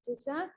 Tissa?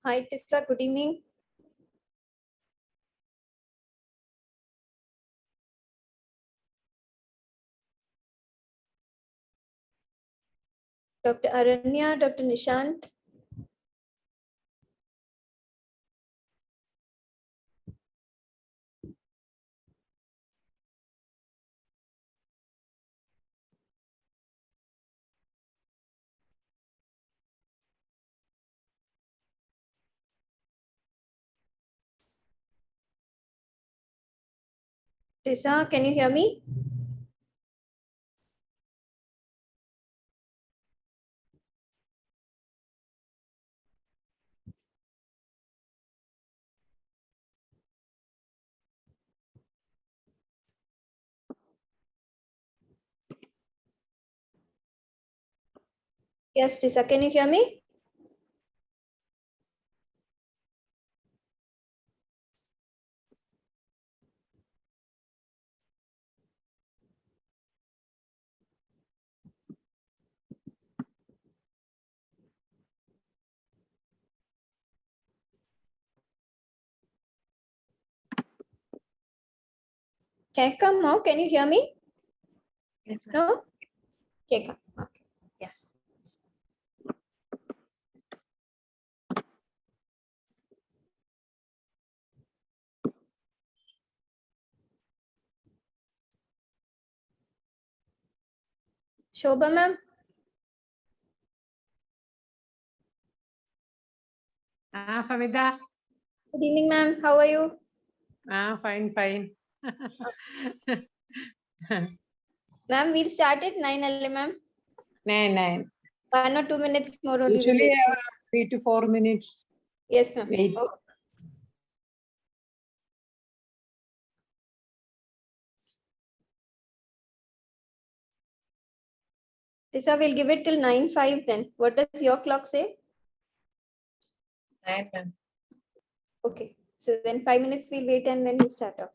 Hi, Tissa. Good evening. Dr. Aranya, Dr. Nishant. Tissa, can you hear me? Yes, Tissa, can you hear me? Can I come now? Can you hear me? Yes, ma'am. No? Okay, come. Okay. Yeah. Shobha, ma'am. Femitha. Good evening, ma'am. How are you? Fine, fine. Ma'am, we'll start at 9 early, ma'am. 9. 1 or 2 minutes more only. Usually We'll wait. 3 to 4 minutes. Yes, ma'am. Wait. Okay. Tissa, we'll give it till 9:05 then. What does your clock say? 9, ma'am. Okay. So then 5 minutes we'll wait and then we'll start off.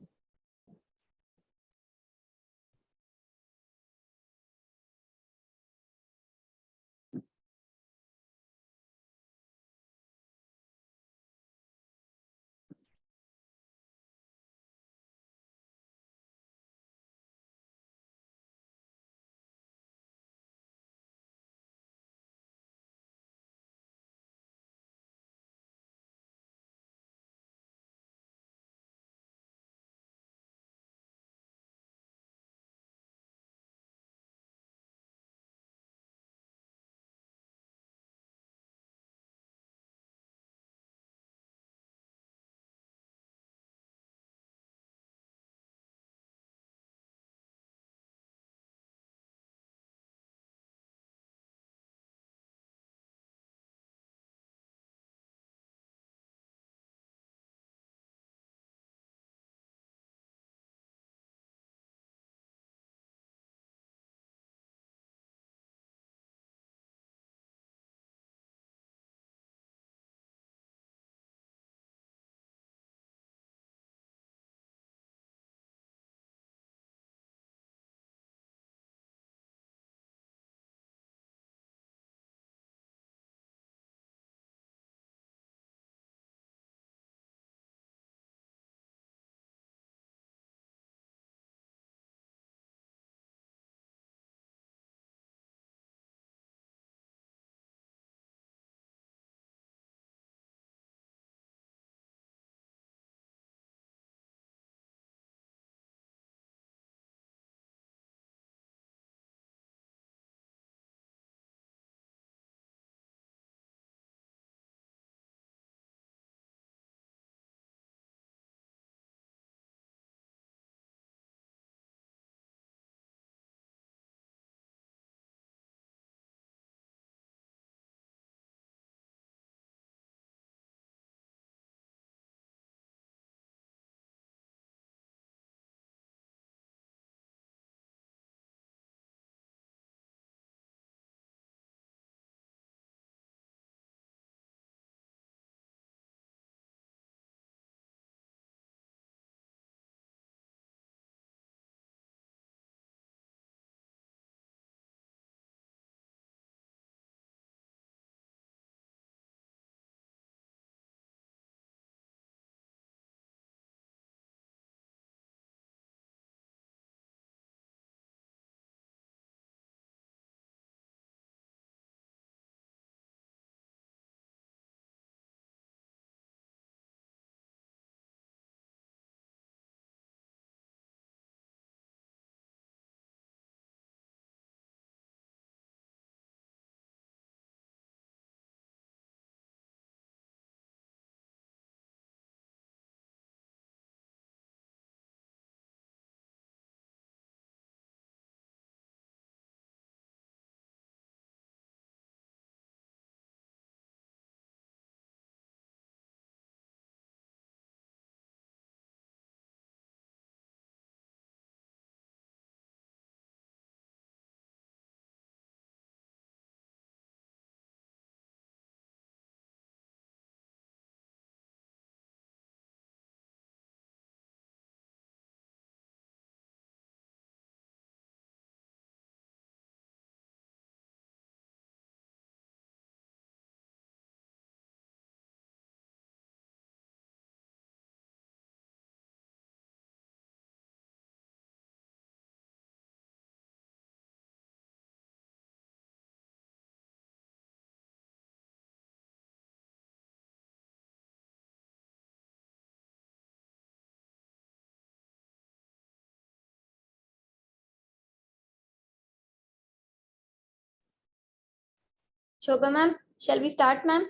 Shobha ma'am, shall we start, ma'am?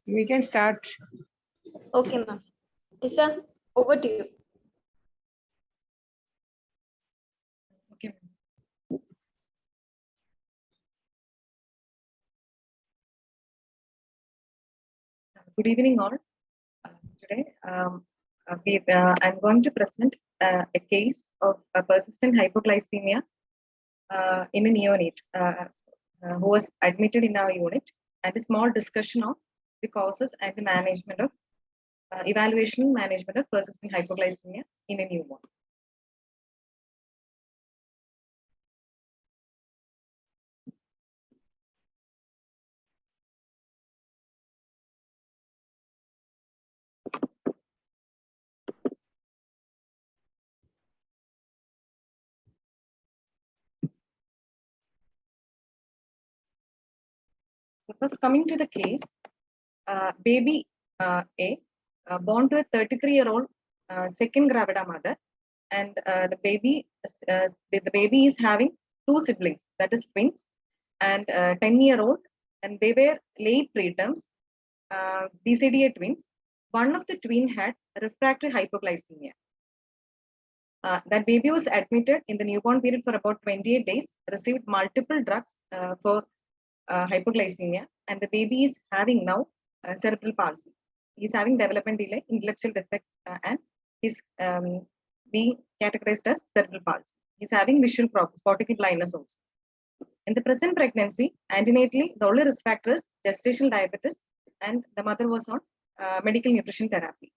We can start. Okay, ma'am. Tissa, over to you. Okay. Good evening, all. Today, I'm going to present a case of a persistent hypoglycemia in a neonate who was admitted in our unit, and a small discussion of the causes and the management of evaluation and management of persistent hypoglycemia in a newborn. So first, coming to the case, baby A, born to a 33-year-old second gravida mother, and the baby is having two siblings, that is twins, and 10-year-old, and they were late preterms, BCDA twins. One of the twin had refractory hypoglycemia. That baby was admitted in the newborn period for about 28 days, received multiple drugs for hypoglycemia, and the baby is having now cerebral palsy. He is having development delay, intellectual defect, and is being categorized as cerebral palsy. He is having visual problems, cortical blindness also. In the present pregnancy, antenatally, the only risk factor is gestational diabetes, and the mother was on medical nutrition therapy.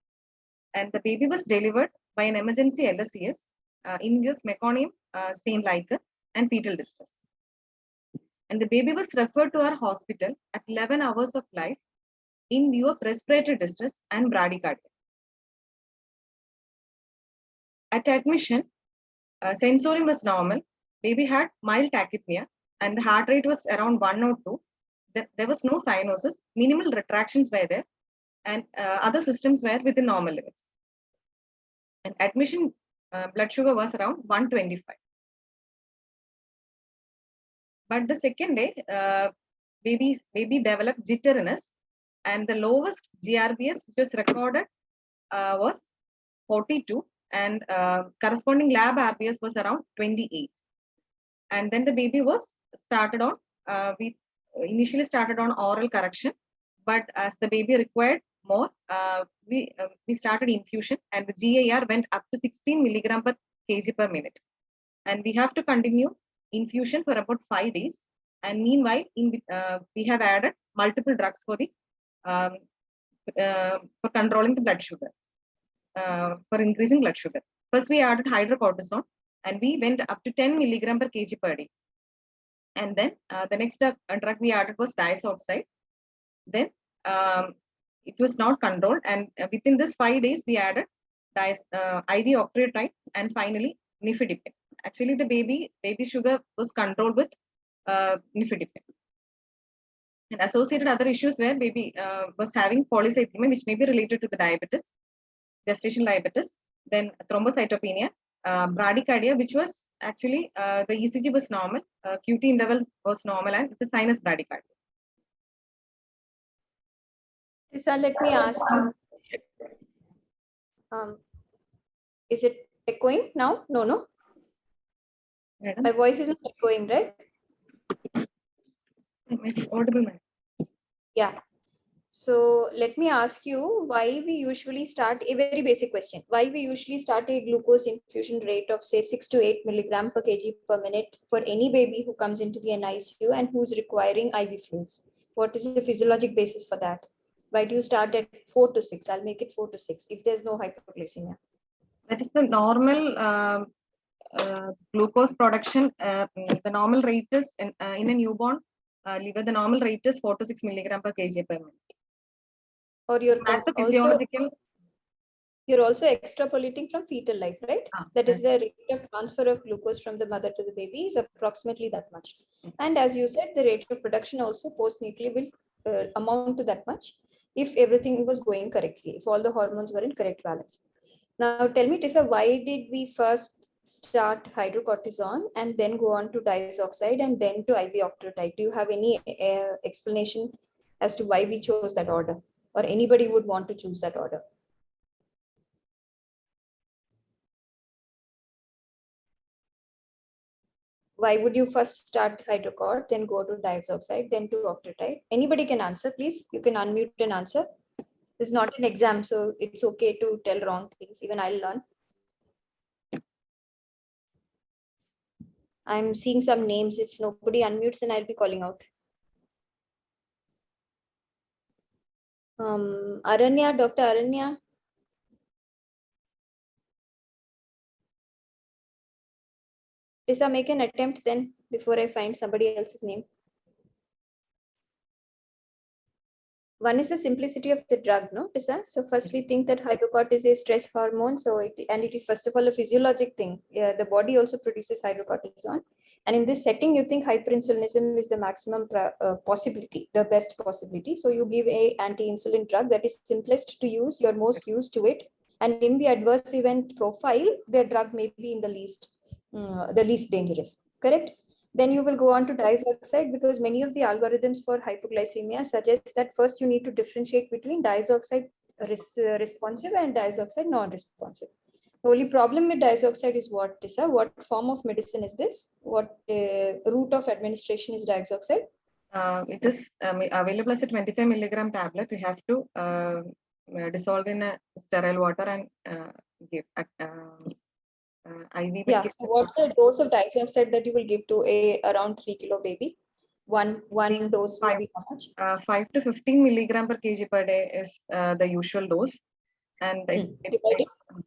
And the baby was delivered by an emergency LSCS in view of meconium stain lichen and fetal distress. And the baby was referred to our hospital at 11 hours of life in view of respiratory distress and bradycardia. At admission, sensorium was normal. Baby had mild tachypnea, and the heart rate was around 102. There was no cyanosis. Minimal retractions were there, and other systems were within normal limits. And admission blood sugar was around 125. But the second day, baby developed jitteriness, and the lowest GRBS which was recorded was 42, and corresponding lab RBS was around 28. And then the baby was started on, we initially started on oral correction, but as the baby required more, we started infusion, and the GAR went up to 16 milligram per kg per minute. And we have to continue infusion for about 5 days. And meanwhile, we have added multiple drugs for the for controlling the blood sugar, for increasing blood sugar. First, we added hydrocortisone, and we went up to 10 milligram per kg per day. And then the next drug we added was diazoxide. Then it was not controlled, and within this 5 days, we added IV octreotide, and finally nifedipine. Actually, the baby sugar was controlled with nifedipine. And associated other issues where baby was having polycythemia, which may be related to the diabetes, gestational diabetes, then thrombocytopenia, bradycardia, which was actually the ECG was normal, QT interval was normal, and it's a sinus bradycardia. Tissa, let me ask you. Is it echoing now? No. Madam, My voice isn't echoing, right? it's audible, madam. Yeah. So let me ask you why we usually start a very basic question. Why we usually start a glucose infusion rate of say 6 to 8 milligram per kg per minute for any baby who comes into the NICU and who's requiring IV fluids? What is the physiologic basis for that? Why do you start at 4 to 6? I'll make it 4 to 6 if there's no hypoglycemia. That is the normal glucose production. The normal rate is in a newborn liver, the normal rate is 4 to 6 milligram per kg per minute. Or you're That's the also, physiological. you're also extrapolating from fetal life, right? That is Yes. the rate of transfer of glucose from the mother to the baby is approximately that much. And as you said, the rate of production also postnatally will amount to that much if everything was going correctly, if all the hormones were in correct balance. Now tell me, Tissa, why did we first start hydrocortisone and then go on to diazoxide and then to IV octreotide? Do you have any explanation as to why we chose that order, or anybody would want to choose that order? Why would you first start hydrocort, then go to diazoxide, then to octreotide? Anybody can answer, please. You can unmute and answer. It's not an exam, so it's okay to tell wrong things. Even I'll learn. I'm seeing some names. If nobody unmutes, then I'll be calling out. Aranya, Dr. Aranya. Tissa, make an attempt then before I find somebody else's name. One is the simplicity of the drug, no, Tissa? So first we think that hydrocort is a stress hormone. So it is first of all a physiologic thing. Yeah, the body also produces hydrocortisone. And in this setting, you think hyperinsulinism is the maximum possibility, the best possibility. So you give a anti-insulin drug that is simplest to use, you're most used to it. And in the adverse event profile, the drug may be in the least dangerous, correct? Then you will go on to diazoxide, because many of the algorithms for hypoglycemia suggest that first you need to differentiate between diazoxide responsive and diazoxide non-responsive. The only problem with diazoxide is what, Tissa? What form of medicine is this? What route of administration is diazoxide? It is available as a 25 milligram tablet. We have to dissolve in a sterile water and give IV. Yeah. So what's the dose of diazoxide that you will give to a around 3 kilo baby? One dose will be how much? 5 to 15 milligram per kg per day is the usual dose, and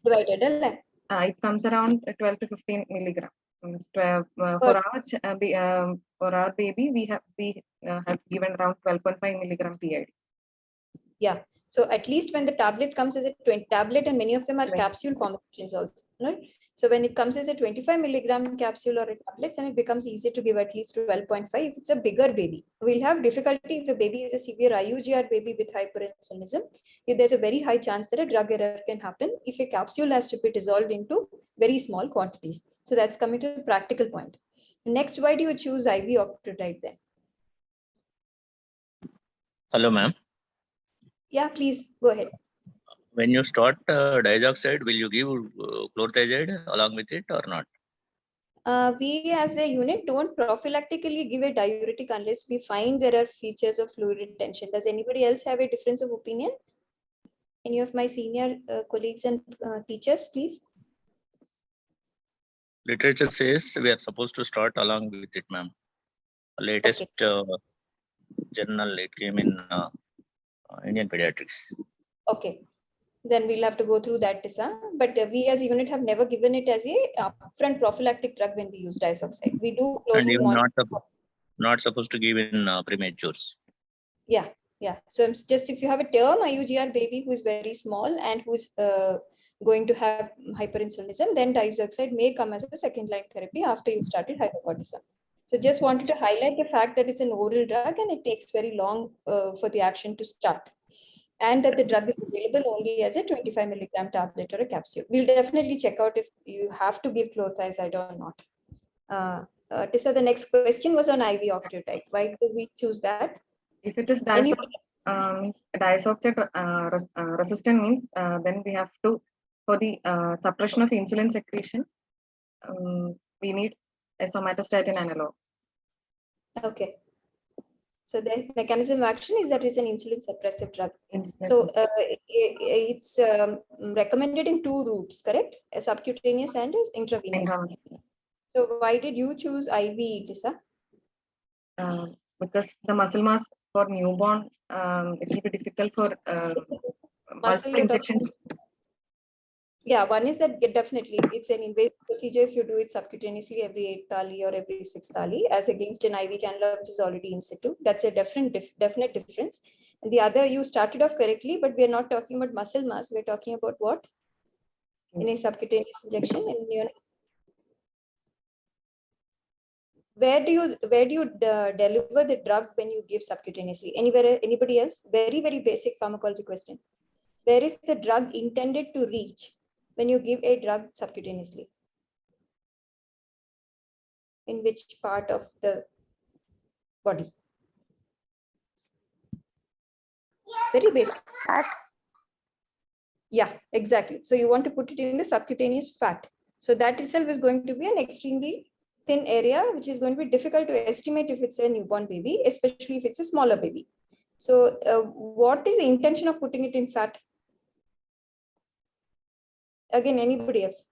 Divided. It comes around 12 to 15 milligram. For our baby, we have given around 12.5 milligram PID. Yeah. So at least when the tablet comes as a 20 tablet, and many of them are capsule formulations also, right? So when it comes as a 25 milligram capsule or a tablet, then it becomes easier to give at least 12.5. If it's a bigger baby, we'll have difficulty if the baby is a severe IUGR baby with hyperinsulinism. If there's a very high chance that a drug error can happen if a capsule has to be dissolved into very small quantities. So that's coming to the practical point. Next, why do you choose IV octreotide then? Hello, ma'am. Yeah, please go ahead. When you start diazoxide, will you give chlorothiazide along with it or not? We as a unit don't prophylactically give a diuretic unless we find there are features of fluid retention. Does anybody else have a difference of opinion? Any of my senior colleagues and teachers, please? Literature says we are supposed to start along with it, ma'am. Latest journal, it came in Indian Pediatrics. Okay. Then we'll have to go through that, Tissa. But we as a unit have never given it as a upfront prophylactic drug when we use diazoxide. We do closely and even monitor. not supposed to give in prematures. Yeah. So it's just if you have a term IUGR baby who is very small and who's going to have hyperinsulinism, then diazoxide may come as a second line therapy after you started hydrocortisone. So just wanted to highlight the fact that it's an oral drug and it takes very long for the action to start. And that the drug is available only as a 25 milligram tablet or a capsule. We'll definitely check out if you have to give chlorothiazide or not. Tissa, the next question was on IV octreotide. Why do we choose that? If it is diazoxide resistant means then we have to, for the suppression of insulin secretion, we need a somatostatin analog. Okay. So the mechanism of action is that it's an insulin suppressive drug. So it's recommended in two routes, correct? A subcutaneous and intravenous. So why did you choose IV, Tissa? Because the muscle mass for newborn, it will be difficult for multiple injections. Yeah, one is that definitely it's an invasive procedure if you do it subcutaneously every 8th thali or every 6th thali, as against an IV cannula which is already in situ. That's a definite difference. And the other, you started off correctly, but we are not talking about muscle mass. We're talking about what? In a subcutaneous injection. Where do you deliver the drug when you give subcutaneously? Anywhere? Anybody else? Very, very basic pharmacology question. Where is the drug intended to reach when you give a drug subcutaneously? In which part of the body? Very basic. Fat. Yeah, exactly. So you want to put it in the subcutaneous fat. So that itself is going to be an extremely thin area, which is going to be difficult to estimate if it's a newborn baby, especially if it's a smaller baby. So what is the intention of putting it in fat? Again, anybody else?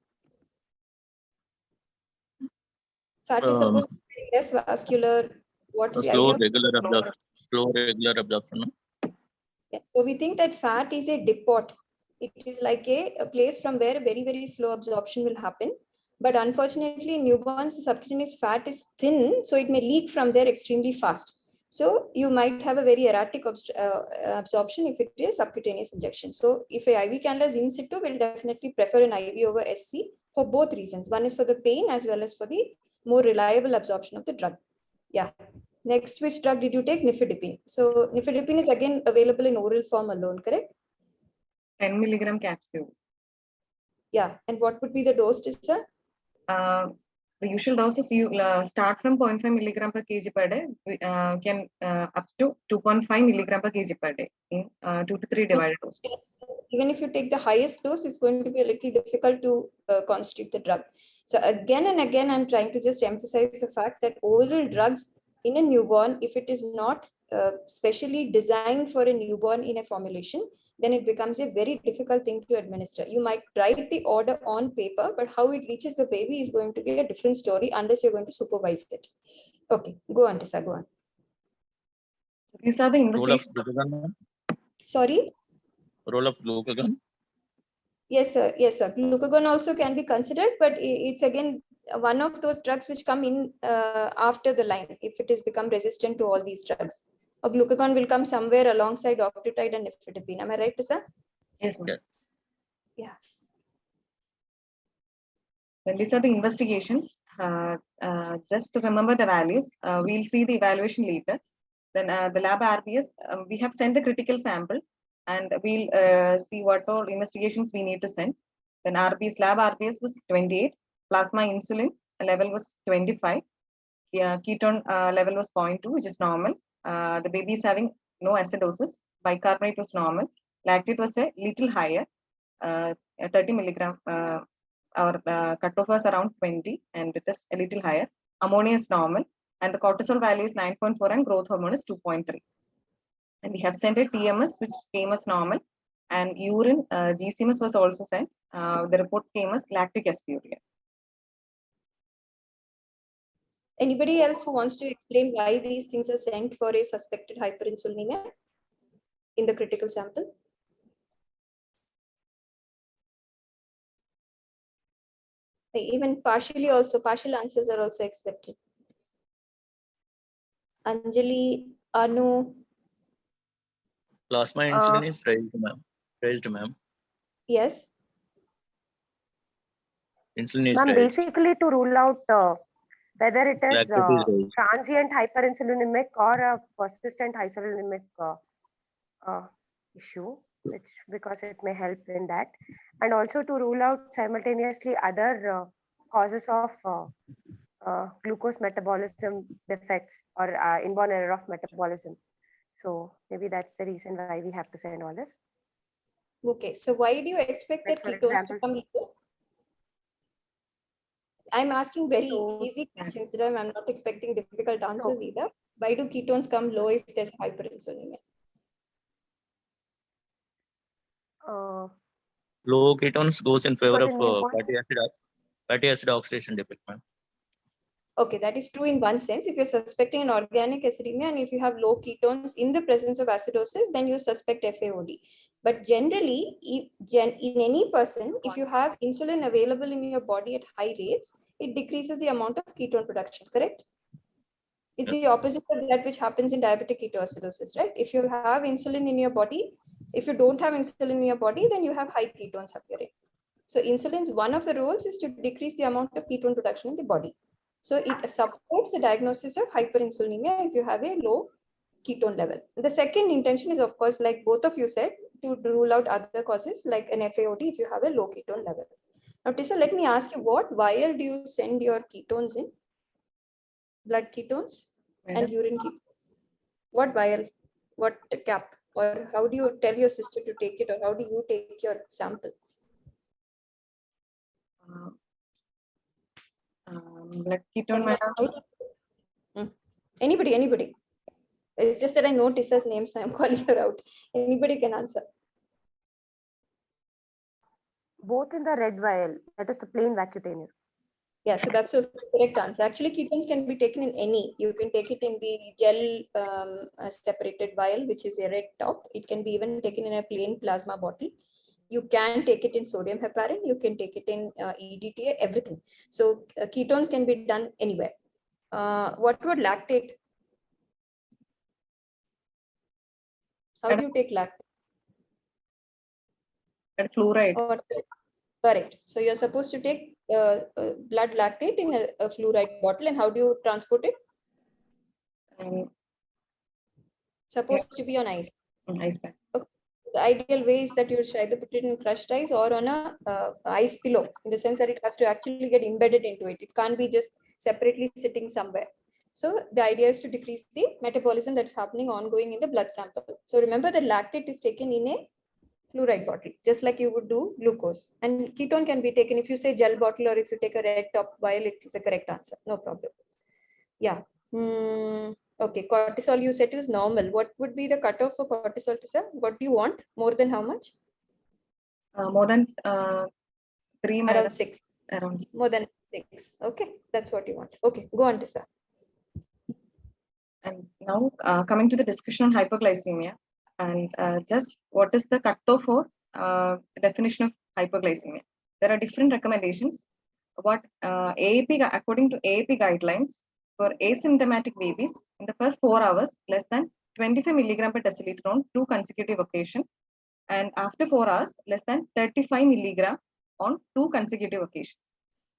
Fat is supposed to be less vascular. What is the Slow idea? regular absorption. No? Yeah. So we think that fat is a depot. It is like a place from where very, very slow absorption will happen. But unfortunately, in newborns, the subcutaneous fat is thin, so it may leak from there extremely fast. So you might have a very erratic absorption if it is subcutaneous injection. So if a IV cannula is in situ, we'll definitely prefer an IV over SC for both reasons. One is for the pain as well as for the more reliable absorption of the drug. Yeah. Next, which drug did you take? Nifedipine. So nifedipine is again available in oral form alone, correct? 10 milligram capsule. Yeah. And what would be the dose, Tissa? The usual doses you start from 0.5 milligram per kg per day, can up to 2.5 milligram per kg per day in 2 to 3 divided doses. Even if you take the highest dose, it's going to be a little difficult to constitute the drug. So again and again, I'm trying to just emphasize the fact that oral drugs in a newborn, if it is not specially designed for a newborn in a formulation, then it becomes a very difficult thing to administer. You might write the order on paper, but how it reaches the baby is going to be a different story unless you're going to supervise it. Okay, go on, Tissa, go on. So these are the Role of investigations. glucagon. Sorry? Role of glucagon. Yes, sir. Yes, sir. Glucagon also can be considered, but it's again one of those drugs which come in after the line if it is become resistant to all these drugs. A glucagon will come somewhere alongside octreotide and nifedipine. Am I right, Tissa? Yes, ma'am. Yeah. Then these are the investigations. Just to remember the values, we'll see the evaluation later. Then the lab RBS, we have sent the critical sample and we'll see what all investigations we need to send. Then RBS, lab RBS was 28, plasma insulin level was 25, ketone level was 0.2, which is normal. The baby is having no acidosis, bicarbonate was normal, lactate was a little higher, 30 milligram. Our cutoff was around 20 and it is a little higher. Ammonia is normal and the cortisol value is 9.4 and growth hormone is 2.3. And we have sent a TMS which came as normal and urine GCMS was also sent. The report came as lactic aciduria. Anybody else who wants to explain why these things are sent for a suspected hyperinsulinemia in the critical sample? Even partial answers are also accepted. Anjali, Anu. Plasma insulin is raised, ma'am. Yes. Insulin is Ma'am, raised. basically to rule out whether it is Lactate is raised. transient hyperinsulinemic or a persistent hyperinsulinemic issue, because it may help in that, and also to rule out simultaneously other causes of glucose metabolism defects or inborn error of metabolism. So maybe that's the reason why we have to send all this. Okay, so why do you expect Like that for ketones example, to come low? I'm asking very So, easy questions. I'm not expecting difficult answers either. Why do ketones come low if there's hyperinsulinemia? Low ketones goes in favor because of in newborns, fatty acid oxidation defect, ma'am. Okay, that is true in one sense. If you're suspecting an organic acidemia and if you have low ketones in the presence of acidosis, then you suspect FAOD. But generally, in any person, if you have insulin available in your body at high rates, it decreases the amount of ketone production, correct? It's the opposite of that which happens in diabetic ketoacidosis, right? If you have insulin in your body, if you don't have insulin in your body, then you have high ketones appearing. So insulin's one of the roles is to decrease the amount of ketone production in the body. So it supports the diagnosis of hyperinsulinemia if you have a low ketone level. The second intention is, of course, like both of you said, to rule out other causes like an FAOD if you have a low ketone level. Now, Tissa, let me ask you, what wire do you send your ketones in? blood ketones and Madam, urine ketones. What vial? What cap? Or how do you tell your sister to take it, or how do you take your sample? blood ketone, madam. Anybody. It's just that I know Tissa's name, so I'm calling her out. Anybody can answer. Both in the red vial, that is the plain Vacutainer. Yeah, so that's a correct answer. Actually, ketones can be taken in any. You can take it in the gel separated vial, which is a red top. It can be even taken in a plain plasma bottle. You can take it in sodium heparin. You can take it in EDTA, everything. So ketones can be done anywhere. What about lactate? How do you take lactate? And fluoride. Or, correct. So you're supposed to take blood lactate in a fluoride bottle, and how do you transport it? Supposed to be on ice. Ice pack. Okay. The ideal way is that you should either put it in crushed ice or on a ice pillow, in the sense that it has to actually get embedded into it. It can't be just separately sitting somewhere. So the idea is to decrease the metabolism that's happening ongoing in the blood sample. So remember that lactate is taken in a fluoride bottle, just like you would do glucose. And ketone can be taken if you say gel bottle, or if you take a red top vial, it is a correct answer. No problem. Yeah. Okay, cortisol you said is normal. What would be the cutoff for cortisol, Tissa? What do you want? More than how much? More than 3, madam. Around 6. Around. More than 6. Okay, that's what you want. Okay, go on, Tissa. And now coming to the discussion on hypoglycemia, and just what is the cutoff for definition of hypoglycemia? There are different recommendations. What AAP, according to AAP guidelines, for asymptomatic babies in the first 4 hours, less than 25 milligram per deciliter on 2 consecutive occasions, and after 4 hours, less than 35 milligram on 2 consecutive occasions.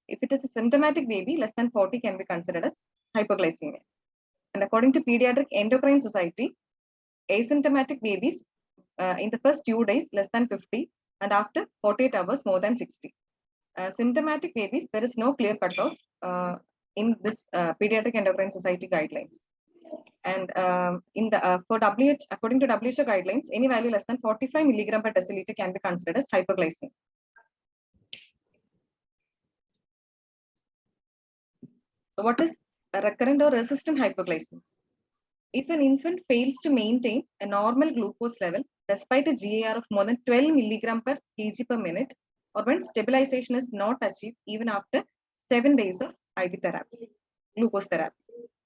If it is a symptomatic baby, less than 40 can be considered as hypoglycemia. And according to Pediatric Endocrine Society, asymptomatic babies in the first 2 days less than 50, and after 48 hours more than 60. Symptomatic babies, there is no clear cutoff in this Pediatric Endocrine Society guidelines. And in the for WHO, according to WHO guidelines, any value less than 45 milligram per deciliter can be considered as hypoglycemia. So what is a recurrent or resistant hypoglycemia? If an infant fails to maintain a normal glucose level despite a GAR of more than 12 milligram per kg per minute, or when stabilization is not achieved even after 7 days of IV therapy, glucose therapy,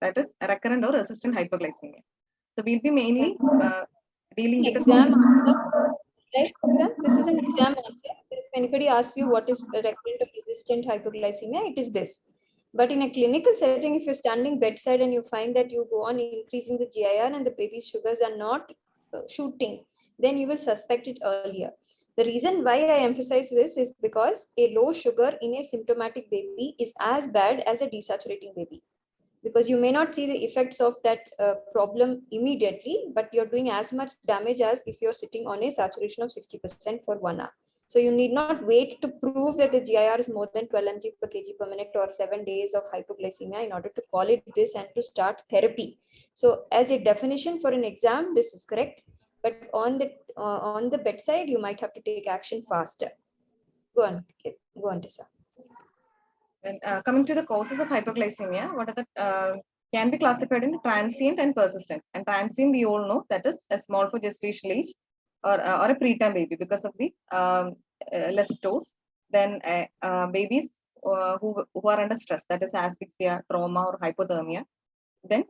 that is a recurrent or resistant hypoglycemia. So we'll be mainly dealing with exam answer. Right? This is an exam answer. If anybody asks you what is recurrent or resistant hypoglycemia, it is this. But in a clinical setting, if you're standing bedside and you find that you go on increasing the GIR and the baby's sugars are not shooting, then you will suspect it earlier. The reason why I emphasize this is because a low sugar in a symptomatic baby is as bad as a desaturating baby, because you may not see the effects of that problem immediately, but you're doing as much damage as if you're sitting on a saturation of 60% for 1 hour. So you need not wait to prove that the GIR is more than 12 mg per kg per minute or 7 days of hypoglycemia in order to call it this and to start therapy. So as a definition for an exam, this is correct. But on the bedside, you might have to take action faster. Go on, Tissa. And coming to the causes of hypoglycemia, what are the can be classified into transient and persistent. And transient, we all know, that is a small for gestational age or a preterm baby because of the less dose. Then babies who are under stress, that is asphyxia, trauma, or hypothermia. Then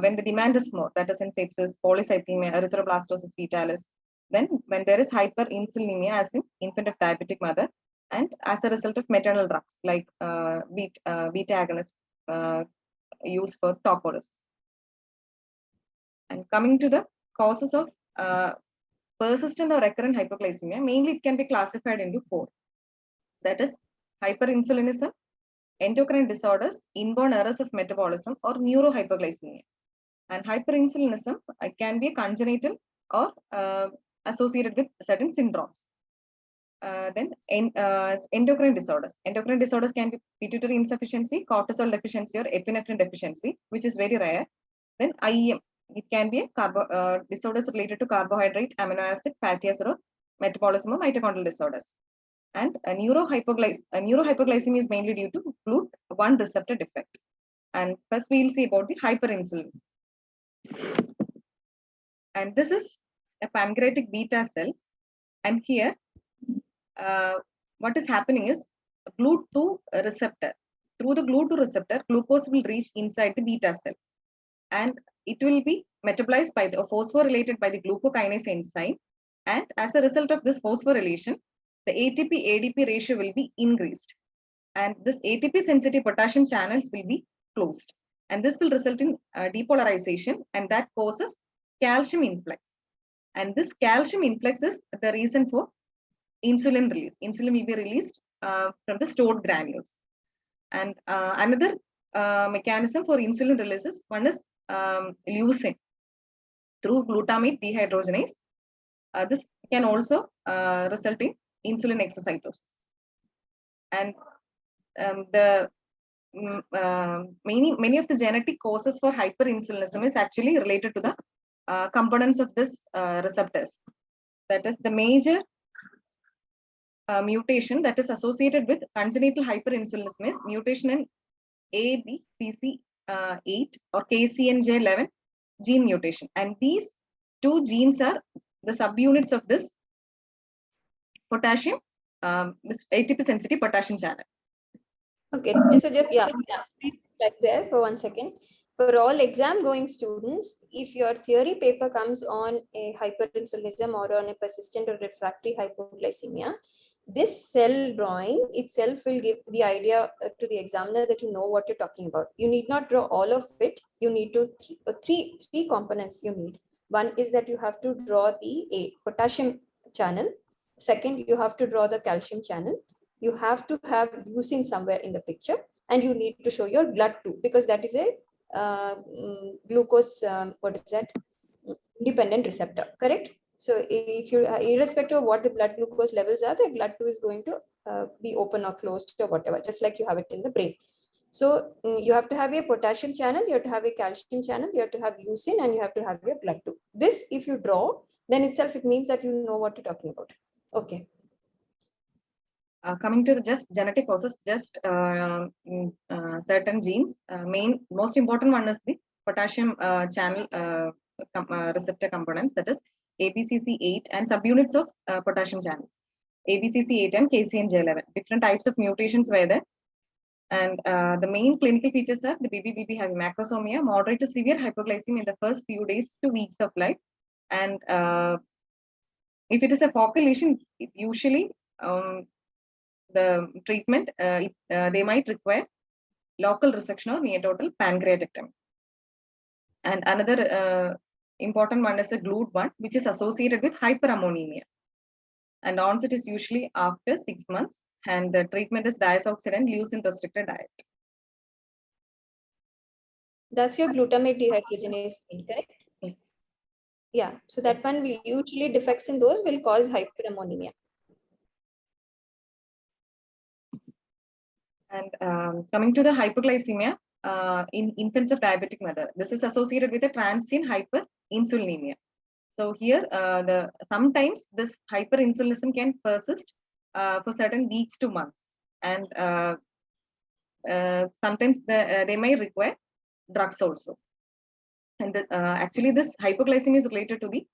when the demand is more, that is in sepsis, polycythemia, erythroblastosis fetalis. Then when there is hyperinsulinemia, as in infant of diabetic mother, and as a result of maternal drugs like beta agonist used for tocolysis. And coming to the causes of persistent or recurrent hypoglycemia, mainly it can be classified into 4. That is hyperinsulinism, endocrine disorders, inborn errors of metabolism, or neurohypoglycemia. And hyperinsulinism can be congenital or associated with certain syndromes. Then endocrine disorders. Endocrine disorders can be pituitary insufficiency, cortisol deficiency, or epinephrine deficiency, which is very rare. Then IEM, it can be a disorders related to carbohydrate, amino acid, fatty acid, or metabolism or mitochondrial disorders. And neurohypoglycemia is mainly due to GLUT1 receptor defect. And first we'll see about the hyperinsulinism. And this is a pancreatic beta cell. And here, what is happening is GLUT2 receptor. Through the GLUT2 receptor, glucose will reach inside the beta cell. And it will be metabolized by the phosphorylated by the glucokinase enzyme. And as a result of this phosphorylation, the ATP-ADP ratio will be increased. And this ATP sensitive potassium channels will be closed. And this will result in depolarization, and that causes calcium influx. And this calcium influx is the reason for insulin release. Insulin will be released from the stored granules. And another mechanism for insulin releases, one is leucine through glutamate dehydrogenase. This can also result in insulin exocytosis. And many of the genetic causes for hyperinsulinism is actually related to the components of this receptors. That is the major mutation that is associated with congenital hyperinsulinism is mutation in ABCC8 or KCNJ11 gene mutation. And these two genes are the subunits of this potassium, ATP sensitive potassium channel. Okay, Tissa, just please like there for 1 second. For all exam going students, if your theory paper comes on a hyperinsulinism or on a persistent or refractory hypoglycemia, this cell drawing itself will give the idea to the examiner that you know what you're talking about. You need not draw all of it. You need to three components you need. One is that you have to draw the potassium channel. Second, you have to draw the calcium channel. You have to have leucine somewhere in the picture, and you need to show your GLUT2 because that is a glucose, independent receptor, correct? So if you, irrespective of what the blood glucose levels are, the GLUT2 is going to be open or closed or whatever, just like you have it in the brain. So you have to have a potassium channel, you have to have a calcium channel, you have to have leucine, and you have to have your GLUT2. This, if you draw, then itself it means that you know what you're talking about. Okay. Coming to the just genetic causes, just certain genes. Most important one is the potassium channel receptor components, that is ABCC8 and subunits of potassium channels, ABCC8 and KCNJ11. Different types of mutations were there. And the main clinical features are the baby will be having macrosomia, moderate to severe hypoglycemia in the first few days to weeks of life. And if it is a focal lesion, usually the treatment, they might require local resection or near-total pancreatectomy. And another important one is the GLUT1, which is associated with hyperammonemia. And onset is usually after 6 months, and the treatment is diazoxide and leucine restricted diet. That's your glutamate dehydrogenase, correct? Yeah. Yeah, so that one will usually defects in those will cause hyperammonemia. And coming to the hypoglycemia in infants of diabetic mother, this is associated with a transient hyperinsulinemia. So here, sometimes this hyperinsulinism can persist for certain weeks to months, and sometimes they may require drugs also. And actually, this hypoglycemia is related to the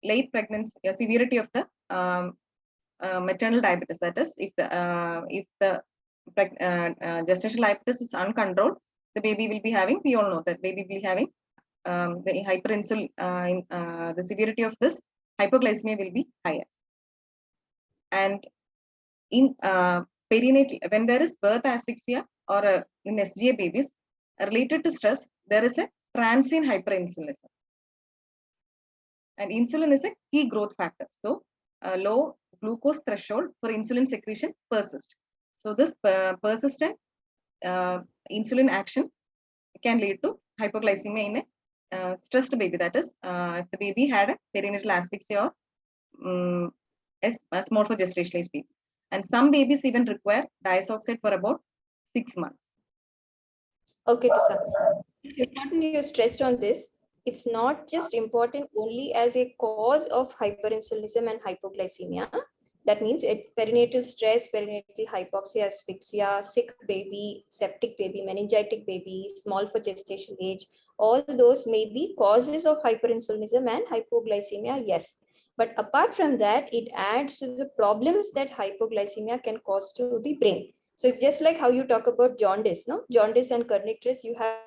late pregnancy severity of the maternal diabetes. That is, if the gestational diabetes is uncontrolled, the baby will be having, we all know that baby will be having the hyperinsul, the severity of this hypoglycemia will be higher. And in perinatal, when there is birth asphyxia or in SGA babies related to stress, there is a transient hyperinsulinism. And insulin is a key growth factor. So low glucose threshold for insulin secretion persists. So this persistent insulin action can lead to hypoglycemia in a stressed baby. That is, if the baby had a perinatal asphyxia or small for gestational age baby. And some babies even require diazoxide for about 6 months. Okay, Tissa. It's important you stressed on this. It's not just important only as a cause of hyperinsulinism and hypoglycemia. That means perinatal stress, perinatal hypoxia, asphyxia, sick baby, septic baby, meningitic baby, small for gestation age, all those may be causes of hyperinsulinism and hypoglycemia, yes. But apart from that, it adds to the problems that hypoglycemia can cause to the brain. So it's just like how you talk about jaundice, no? Jaundice and kernicterus, you have